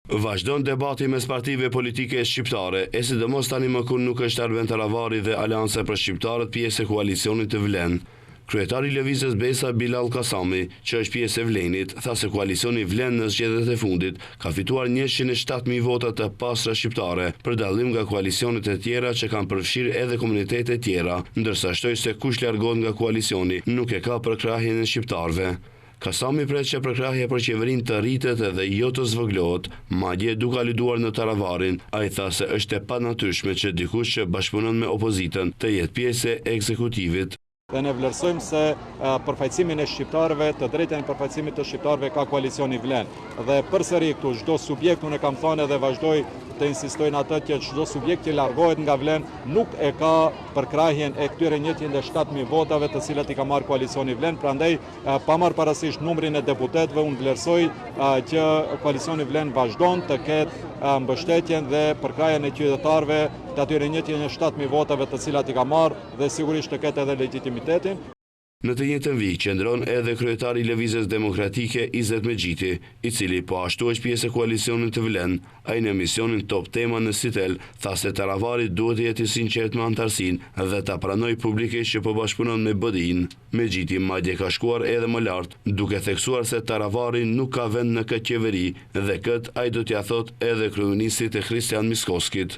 Vazhdon debati mes partive politike shqiptare, e sidomos tani më kur nuk është Arben Taravari dhe Alianca për Shqiptarët pjesë e koalicionit të Vlen. Kryetari i Lëvizjes Besa Bilal Kasami, që është pjesë e Vlenit, tha se koalicioni Vlen në zgjedhjet e fundit ka fituar 107.000 vota të pastra shqiptare, për dallim nga koalicionet e tjera që kanë përfshirë edhe komunitete tjera, ndërsa shtoi se kush largohet nga koalicioni nuk e ka përkrahjen e shqiptarëve. Kasami pret që përkrahja për qeverinë të rritet edhe jo të zvoglohet, madje duke aluduar në Taravarin, ai tha se është e panatyrshme që dikush që bashkëpunon me opozitën të jetë pjesë e ekzekutivit. Dhe ne vlerësojmë se përfaqësimin e shqiptarëve, të drejtën e përfaqësimit të shqiptarëve ka koalicioni Vlen. Dhe përsëri këtu çdo subjekt, unë kam thënë edhe vazhdoj të insistojnë atë që çdo subjekt që largohet nga Vlen nuk e ka përkrahjen e këtyre 107.000 votave të cilat i ka marrë koalicioni Vlen. Prandaj, pa marrë parasysh numrin e deputetëve, unë vlerësoj që koalicioni Vlen vazhdon të ketë mbështetjen dhe përkrahjen e qytetarëve të atyre 107.000 votave të cilat i ka marrë dhe sigurisht të ketë edhe legitimitetin. Në të njëjtën vijë qëndron edhe kryetari i Lëvizjes Demokratike Izet Mexhiti, i cili po ashtu është pjesë e koalicionit të Vlen. Ai në emisionin Top Tema në Sitel tha se Taravari duhet të jetë i sinqert me antarësinë dhe ta pranojë publikisht që po bashkëpunon me BDI-n. Mexhiti madje ka shkuar edhe më lart, duke theksuar se Taravari nuk ka vend në këtë qeveri dhe këtë ai do t'ia thotë edhe kryeministit e Kristian Miskoskit.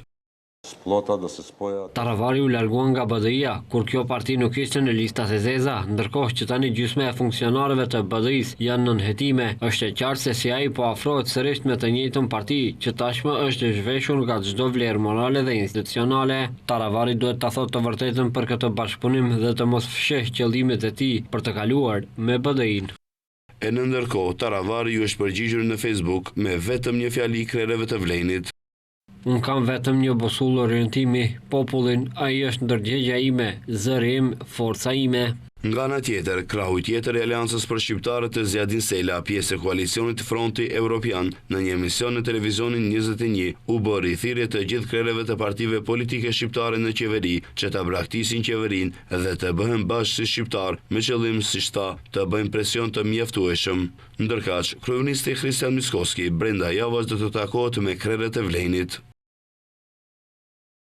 Taravari u larguan nga BDI-ja, kur kjo parti nuk ishte në listat e zeza, ndërkohë që tani gjysma e funksionarëve të BDI-s janë nën hetime. Është e qartë se si ai po afrohet sërish me të njëjtën parti, që tashmë është zhveshur nga çdo vlerë morale dhe institucionale. Taravari duhet ta thotë të vërtetën për këtë bashkëpunim dhe të mos fshehë qëllimet e tij për të kaluar me BDI-n. E në ndërkohë, Taravari ju është përgjigjur në Facebook me vetëm një fjali krerëve të Vlenit. Unë kam vetëm një busull orientimi, popullin, ai është ndërgjegja ime, zëri im, forca ime. Nga ana tjetër, krahu tjetër i Aleancës për Shqiptarët të Zjadin Sela, pjesë e koalicionit Fronti Evropian, në një emision në televizionin 21, u bë rithirje të gjithë krerëve të partive politike shqiptare në qeveri, që ta braktisin qeverinë dhe të bëhen bashkë si shqiptar, me qëllim si shta të bëjnë presion të mjaftueshëm. Ndërkaq, kryeministi Kristian Miskoski brenda javës do të takohet me krerët e Vlenit.